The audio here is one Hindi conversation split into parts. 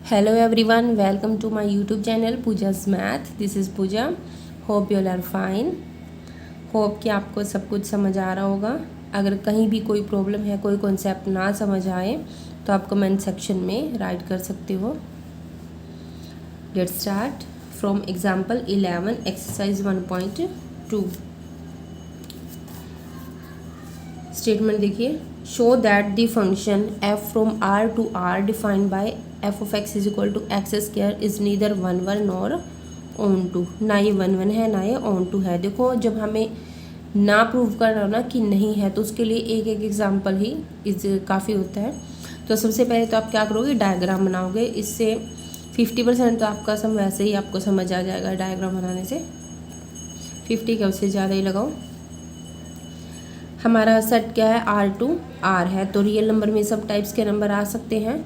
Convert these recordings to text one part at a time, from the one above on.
Hello everyone, welcome to my YouTube channel Pooja's Math. This is Pooja. Hope you all are fine. Hope कि आपको सब कुछ समझ आ रहा होगा. अगर कहीं भी कोई प्रॉब्लम है, कोई कॉन्सेप्ट ना समझ आए तो आप कमेंट सेक्शन में राइट कर सकते हो. Let's start from example 11 exercise 1.2. Statement देखिए. Show that the function f from r to r defined by f of x is equal to x square is neither 1 nor onto. ना ये 1 है ना ये ऑन टू है. देखो जब हमें ना प्रूव करना हो ना कि नहीं है तो उसके लिए एक एक एग्जांपल ही इस काफ़ी होता है. तो सबसे पहले तो आप क्या करोगे, डायग्राम बनाओगे. इससे 50% तो आपका सम वैसे ही आपको समझ आ जाएगा डायग्राम बनाने से. 50 का उससे ज़्यादा ही लगाओ. हमारा सेट क्या है, R है. तो रियल नंबर में सब टाइप्स के नंबर आ सकते हैं.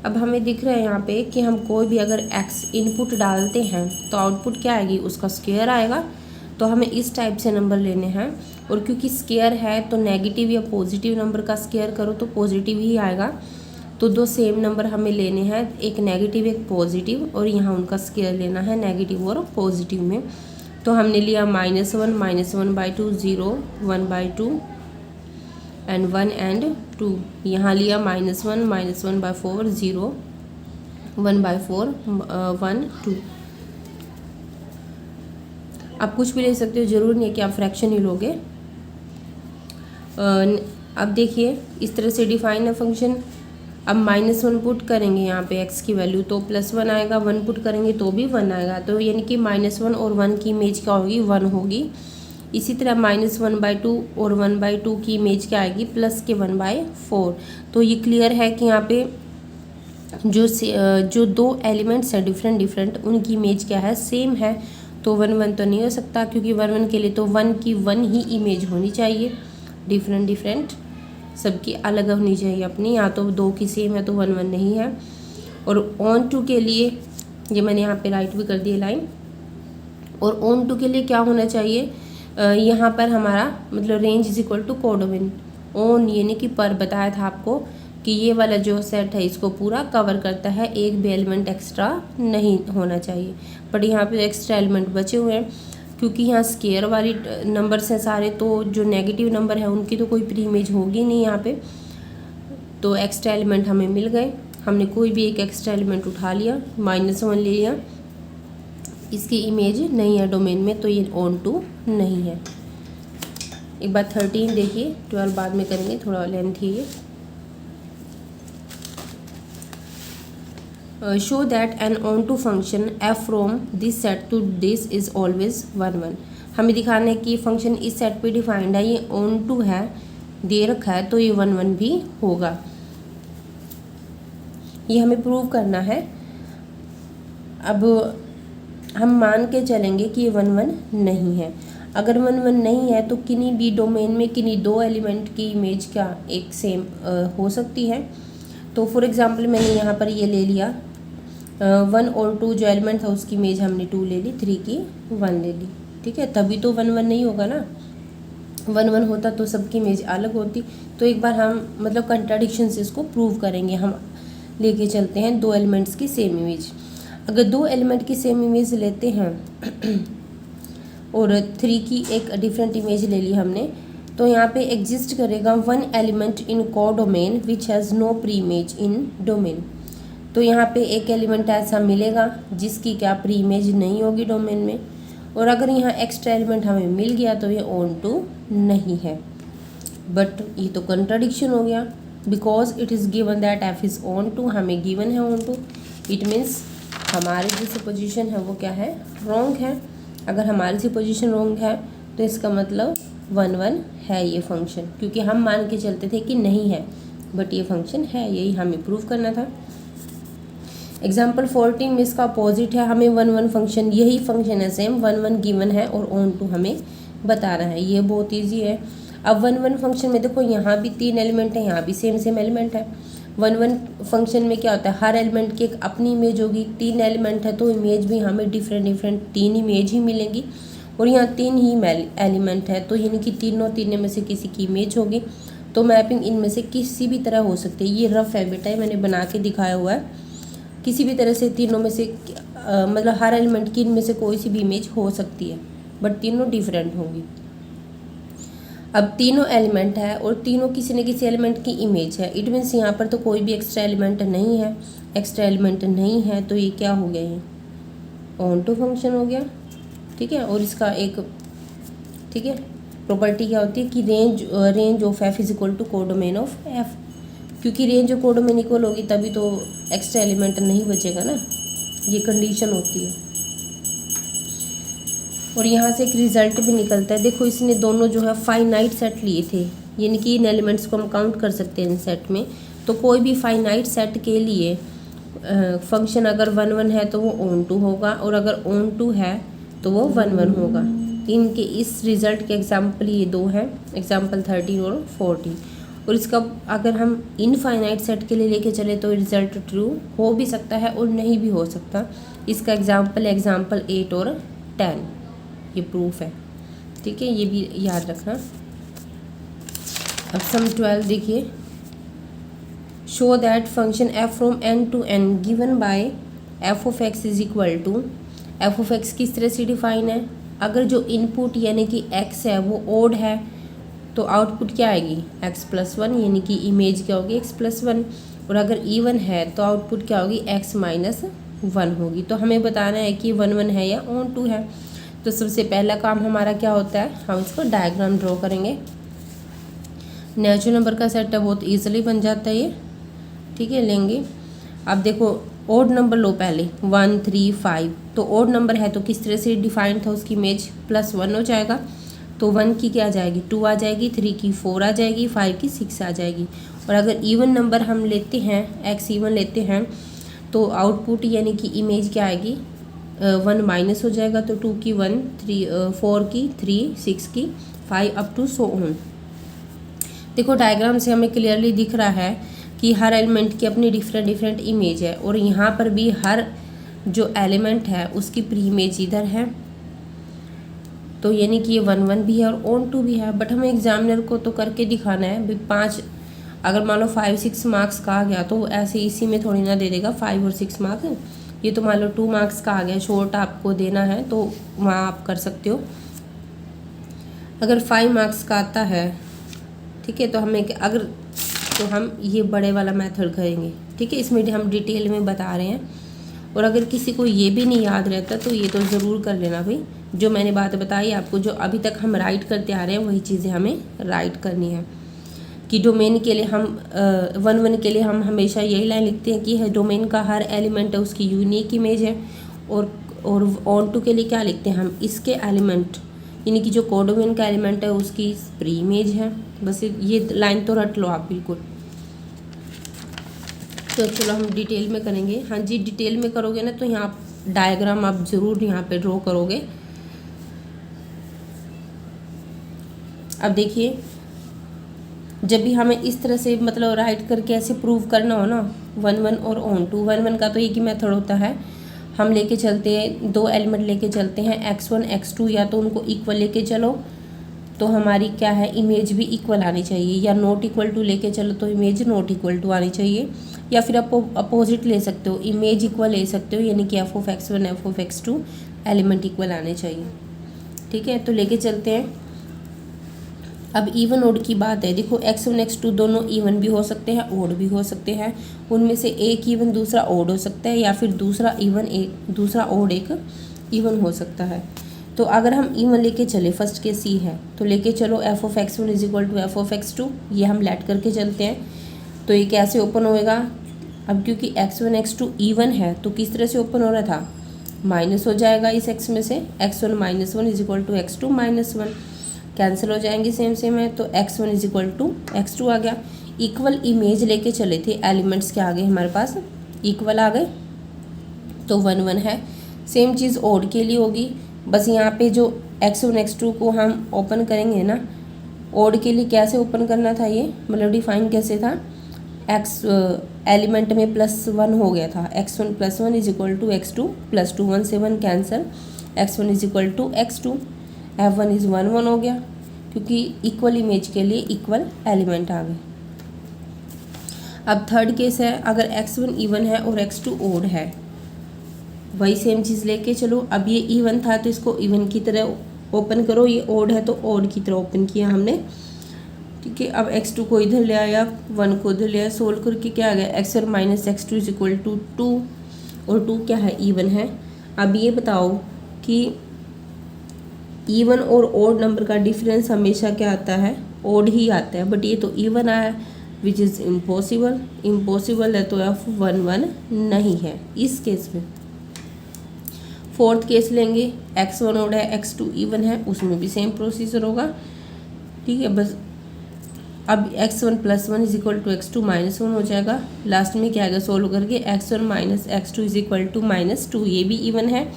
अब हमें दिख रहा है यहाँ पे कि हम कोई भी अगर x इनपुट डालते हैं तो आउटपुट क्या आएगी, उसका स्क्वायर आएगा. तो हमें इस टाइप से नंबर लेने हैं. और क्योंकि स्क्वायर है तो नेगेटिव या पॉजिटिव नंबर का स्क्वायर करो तो पॉजिटिव ही आएगा. तो दो सेम नंबर हमें लेने हैं, एक नेगेटिव एक पॉजिटिव, और यहाँ उनका स्क्वायर लेना है नेगेटिव और पॉजिटिव में. तो हमने लिया -1/2 0 1/2 एंड 1 एंड 2. यहाँ लिया -1/4 0 1/4 1 2. आप कुछ भी ले सकते हो, ज़रूर नहीं है कि आप फ्रैक्शन ही लोगे. अब देखिए इस तरह से डिफाइन है फंक्शन. अब -1 पुट करेंगे यहाँ पे x की वैल्यू तो +1 आएगा. 1 पुट करेंगे तो भी 1 आएगा. तो यानी कि -1 और 1 की इमेज क्या होगी, 1 होगी. इसी तरह -1/2 और 1/2 की इमेज क्या आएगी, प्लस के 1/4. तो ये क्लियर है कि यहाँ पे जो दो एलिमेंट्स हैं डिफरेंट उनकी इमेज क्या है, सेम है. तो 1 तो नहीं हो सकता क्योंकि 1 के लिए तो 1 की 1 ही इमेज होनी चाहिए. डिफरेंट सबकी अलग होनी चाहिए अपनी. यहाँ तो 2 की सेम है तो 1 नहीं है. और ऑन टू के लिए ये मैंने यहाँ पे राइट भी कर दिया लाइन. और ऑन टू के लिए क्या होना चाहिए, यहाँ पर हमारा मतलब range is equal to codomain. On यानी कि पर बताया था आपको कि ये वाला जो सेट है इसको पूरा कवर करता है, एक भी एलिमेंट एक्स्ट्रा नहीं होना चाहिए. बट यहाँ पे एक्स्ट्रा एलिमेंट बचे हुए हैं क्योंकि यहाँ स्केयर वाली नंबर्स हैं सारे. तो जो नेगेटिव नंबर है उनकी तो कोई प्री इमेज होगी नहीं यहाँ पे. तो एक्स्ट्रा एलिमेंट हमें मिल गए. हमने कोई भी एक एक्स्ट्रा एलिमेंट उठा लिया, -1 ले लिया. इसकी इमेज नहीं है डोमेन में तो ये ऑन टू नहीं है. एक बार 13 देखिए, 12 बाद में करेंगे, थोड़ा लेंथ है ये. Show that an onto function f from this set to this is always 1 हमें दिखाना है कि फंक्शन इस सेट पे डिफाइंड है, ये ऑन टू है, दे रखा है, तो ये 1 भी होगा. ये हमें प्रूव करना है. अब हम मान के चलेंगे कि ये 1 नहीं है. अगर 1 नहीं है तो किन्हीं भी डोमेन में किन्हीं दो एलिमेंट की इमेज क्या एक सेम हो सकती है. तो फॉर एग्जांपल मैंने यहाँ पर ये ले लिया 1 और 2 जो एलिमेंट था उसकी इमेज हमने 2 ले ली, 3 की 1 ले ली. ठीक है, तभी तो 1 नहीं होगा ना. 1 होता तो सबकी इमेज अलग होती. तो एक बार हम मतलब कंट्राडिक्शन से इसको प्रूव करेंगे. हम लेके चलते हैं दो एलिमेंट्स की सेम इमेज. अगर दो एलिमेंट की सेम इमेज लेते हैं और 3 की एक डिफरेंट इमेज ले ली हमने, तो यहाँ पे एग्जिस्ट करेगा 1 element in codomain which has no preimage in domain. तो यहाँ पे एक एलिमेंट ऐसा मिलेगा जिसकी क्या प्री इमेज नहीं होगी डोमेन में. और अगर यहाँ एक्स्ट्रा एलिमेंट हमें मिल गया तो ये ऑन टू नहीं है. बट ये तो कंट्राडिक्शन हो गया because it is given that f is onto. हमें गिवन है ऑन टू. इट मीन्स हमारी जो सुपोजिशन है वो क्या है, रॉन्ग है. अगर हमारी सुपोजिशन रॉन्ग है तो इसका मतलब 1 है ये फंक्शन, क्योंकि हम मान के चलते थे कि नहीं है बट ये फंक्शन है. यही हमें प्रूव करना था. एग्जाम्पल 14 में इसका अपोजिट है. हमें 1 फंक्शन, यही फंक्शन है सेम, 1 गिवन है और ऑन टू हमें बताना है. ये बहुत ईजी है. अब 1 फंक्शन में देखो यहाँ भी 3 एलिमेंट है, यहाँ भी सेम एलिमेंट है. 1 फंक्शन में क्या होता है, हर एलिमेंट की एक अपनी इमेज होगी. 3 एलिमेंट है तो इमेज भी हमें डिफरेंट 3 इमेज ही मिलेंगी. और यहाँ 3 ही एलिमेंट है तो यानी कि तीनों में से किसी की इमेज होगी. तो मैपिंग इनमें से किसी भी तरह हो सकती है. ये रफ है बेटा, मैंने बना के दिखाया हुआ है. किसी भी तरह से तीनों में से मतलब हर एलिमेंट की इनमें से कोई सी भी इमेज हो सकती है, बट तीनों डिफरेंट होंगी। अब तीनों एलिमेंट है और तीनों किसी न किसी एलिमेंट की इमेज है। इट मीन्स यहाँ पर तो कोई भी एक्स्ट्रा एलिमेंट नहीं है, एक्स्ट्रा एलिमेंट नहीं है, तो ये क्या हो गया, ये ऑन टू फंक्शन हो गया। ठीक है, और इसका एक ठीक है प्रॉपर्टी क्या होती है कि range of f is equal to codomain of f, क्योंकि रेंज ऑफ कोडोमेन इक्वल होगी तभी तो एक्स्ट्रा एलिमेंट नहीं बचेगा ना, ये कंडीशन होती है। और यहाँ से एक रिजल्ट भी निकलता है। देखो इसने दोनों जो है फाइनाइट सेट लिए थे, यानी कि इन एलिमेंट्स को हम काउंट कर सकते हैं इन सेट में। तो कोई भी फाइनाइट सेट के लिए फंक्शन अगर 1 1 है तो वो ऑन टू होगा, और अगर ऑन टू है तो वो 1 1 होगा। इनके इस रिज़ल्ट के एग्जाम्पल ये दो हैं, एग्जाम्पल 13 और 14। और इसका अगर हम इनफाइनाइट सेट के लिए लेके चले तो रिज़ल्ट ट्रू हो भी सकता है और नहीं भी हो सकता। इसका एग्जाम्पल 8 और 10 ये प्रूफ है। ठीक है, ये भी याद रखना। अब सम 12 देखिए, show that function f from n to n given by f of x is equal to. F of x किस तरह से डिफाइन है, अगर जो इनपुट यानी कि एक्स है वो ओड है तो आउटपुट क्या आएगी एक्स प्लस वन, यानी कि इमेज क्या होगी एक्स प्लस वन। और अगर इवन है तो आउटपुट क्या होगी एक्स माइनस वन होगी। तो हमें बताना है कि 1 1 है या ऑन टू है। तो सबसे पहला काम हमारा क्या होता है, हम इसको डायग्राम ड्रॉ करेंगे। नेचुरल नंबर का सेट है, बहुत ईजिली बन जाता है ये। ठीक है, लेंगे। अब देखो ओड नंबर लो पहले 1 3 5, तो ओड नंबर है तो किस तरह से डिफाइंड था, उसकी इमेज प्लस वन हो जाएगा। तो 1 की क्या आ जाएगी 2 आ जाएगी, 3 की 4 आ जाएगी, 5 की 6 आ जाएगी। और अगर इवन नंबर हम लेते हैं, एक्स इवन लेते हैं, तो आउटपुट यानी कि इमेज क्या आएगी 1 माइनस हो जाएगा। तो 2 की 1, 4 की 3, 6 की 5 अप टू सो ऑन। देखो डायग्राम से हमें क्लियरली दिख रहा है कि हर एलिमेंट की अपनी डिफरेंट इमेज है, और यहाँ पर भी हर जो एलिमेंट है उसकी प्री इमेज इधर है। तो यानी कि ये 1 1 भी है और ऑन टू भी है। बट हमें एग्जामिनर को तो करके दिखाना है भाई 5, अगर मान लो 5 6 मार्क्स का आ गया तो ऐसे इसी में थोड़ी ना दे देगा 5 और 6 मार्क्स। ये तो मान लो 2 मार्क्स का आ गया, शॉर्ट आपको देना है तो वहाँ आप कर सकते हो। अगर 5 मार्क्स का आता है, ठीक है, तो हमें अगर तो हम ये बड़े वाला मेथड करेंगे। ठीक है, इसमें हम डिटेल में बता रहे हैं। और अगर किसी को ये भी नहीं याद रहता तो ये तो ज़रूर कर लेना भाई, जो मैंने बात बताई आपको, जो अभी तक हम राइट करते आ रहे हैं वही चीज़ें हमें राइट करनी है। कि डोमेन के लिए हम 1 1 के लिए हम हमेशा यही लाइन लिखते हैं कि डोमेन का हर एलिमेंट है उसकी यूनिक इमेज है। और ऑन टू के लिए क्या लिखते हैं हम, इसके एलिमेंट यानी कि जो कोडोमेन का एलिमेंट है उसकी प्री इमेज है। बस ये लाइन तो रट लो आप बिल्कुल। तो चलो हम डिटेल में करेंगे। हाँ जी, डिटेल में करोगे ना तो यहाँ डायग्राम आप ज़रूर यहाँ पे ड्रॉ करोगे। अब देखिए, जब भी हमें इस तरह से मतलब राइट करके ऐसे प्रूव करना हो ना 1 1 और ऑन टू, 1 1 का तो एक ही मेथड होता है, हम लेके चलते हैं 2 एलिमेंट लेके चलते हैं x1 x2, या तो उनको इक्वल लेके चलो तो हमारी क्या है इमेज भी इक्वल आनी चाहिए, या नॉट इक्वल टू लेके चलो तो इमेज नॉट इक्वल टू आनी चाहिए, या फिर आप अपोजिट ले सकते हो, इमेज इक्वल ले सकते हो, यानी कि F of x1 F of x2 element equal आने चाहिए। ठीक है, तो लेके चलते हैं। अब इवन ओड की बात है। देखो x1 x2 दोनों इवन भी हो सकते हैं, ओड भी हो सकते हैं। उनमें से एक इवन दूसरा ओड हो सकता है, या फिर दूसरा इवन एक दूसरा ओड एक इवन हो सकता है। तो अगर हम इवन लेके चले, फर्स्ट के सी है तो लेके चलो f of x1 is equal to f of x2, ये हम लेट करके चलते हैं। तो ये कैसे ओपन होएगा, अब क्योंकि x1 x2 इवन है तो किस तरह से ओपन हो रहा था, माइनस हो जाएगा इस x में से, x1 minus one is equal to x2 minus one, cancel हो जाएंगे सेम है, तो x1 is equal to x2 आ गया। इक्वल इमेज लेके चले थे, एलिमेंट्स क्या आ गए हमारे पास इक्वल आ गए, तो 1 1 है। सेम चीज़ ओड के लिए होगी, बस यहाँ पे जो x1 x2 को हम ओपन करेंगे ना, ओड के लिए कैसे ओपन करना था, ये मतलब डिफाइन कैसे था, x एलिमेंट में +1 हो गया था, x1 + 1 is equal to x2 + 2, 1 से 1 cancel, x1 is equal to x2, f1 is 1 1 हो गया, क्योंकि इक्वल इमेज के लिए इक्वल एलिमेंट आ गए। अब थर्ड केस है, अगर x1 इवन है और x2 ओड है, वही सेम चीज़ लेके चलो। अब ये इवन था तो इसको इवन की तरह ओपन करो, ये ओड है तो ओड की तरह ओपन किया हमने, ठीक है। अब x2 को इधर ले आया, 1 को इधर ले आया, सोल्व करके क्या आ गया, x1 minus x2 is equal to 2, और 2 क्या है, इवन है। अब ये बताओ कि इवन और ओड नंबर का डिफरेंस हमेशा क्या आता है, ओड ही आता है, बट ये तो इवन आया, विच इज़ इम्पॉसिबल। इम्पॉसिबल है तो F11 नहीं है इस केस में। फोर्थ केस लेंगे, x1 ओड है, x2 इवन है, उसमें भी सेम प्रोसीजर होगा, ठीक है। बस अब x1 plus 1 is equal to x2 minus 1 हो जाएगा। लास्ट में क्या आएगा, सोल्व करके x1 minus x2 is equal to -2, ये भी इवन है,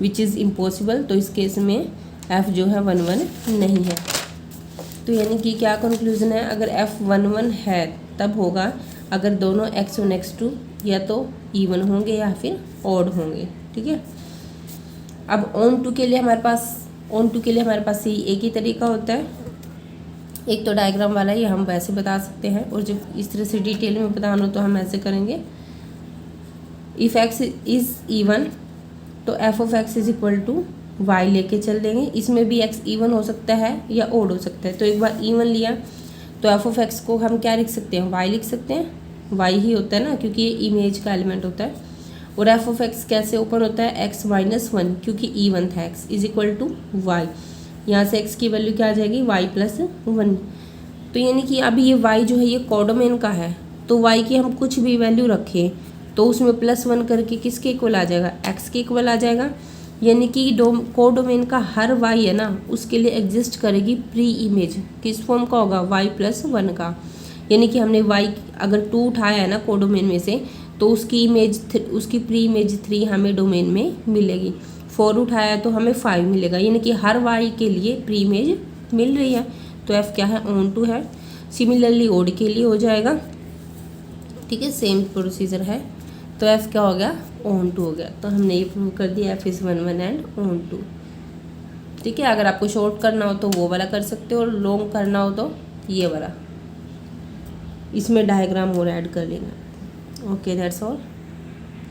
विच इज़ इम्पॉसिबल। तो इस केस में f जो है 11 नहीं है। तो यानी कि क्या कंक्लूजन है, अगर F11 है तब होगा अगर दोनों x1 x2 या तो इवन होंगे या फिर ऑड होंगे, ठीक है। अब ऑन टू के लिए हमारे पास ही एक ही तरीका होता है, एक तो डायग्राम वाला ये हम वैसे बता सकते हैं, और जब इस तरह से डिटेल में बताना हो तो हम ऐसे करेंगे। इफ़ x इज़ इवन तो f of x is equal to y लेके चल देंगे। इसमें भी x इवन हो सकता है या ओड हो सकता है। तो एक बार इवन लिया तो f ऑफ x को हम क्या लिख सकते हैं, y लिख सकते हैं, y ही होता है ना, क्योंकि ये इमेज का एलिमेंट होता है। और f ऑफ x कैसे ओपन होता है, x माइनस 1, क्योंकि इवन था x is equal to y। यहाँ से x की वैल्यू क्या आ जाएगी, y प्लस 1। तो यानी कि अभी ये y जो है ये कोडोमेन का है, तो y की हम कुछ भी वैल्यू रखें तो उसमें +1 करके किसके इक्वल आ जाएगा, x के इक्वल आ जाएगा। यानी कि कोडोमेन का हर y है ना, उसके लिए एग्जिस्ट करेगी प्री इमेज, किस फॉर्म का होगा, y प्लस 1 का। यानी कि हमने y अगर 2 उठाया है ना कोडोमेन में से, तो उसकी उसकी प्री इमेज 3 हमें डोमेन में मिलेगी। 4 उठाया तो हमें 5 मिलेगा, यानी कि हर y के लिए प्री इमेज मिल रही है। तो f क्या है, ऑन टू है। सिमिलरली ओड के लिए हो जाएगा, ठीक है, सेम प्रोसीजर है। तो f क्या हो गया, ऑन टू हो गया। तो हमने ये प्रूव कर दिया f is 11 and onto, ठीक है। अगर आपको शॉर्ट करना हो तो वो वाला कर सकते हो, और लॉन्ग करना हो तो ये वाला, इसमें डायग्राम और ऐड कर लेना। Okay, that's all.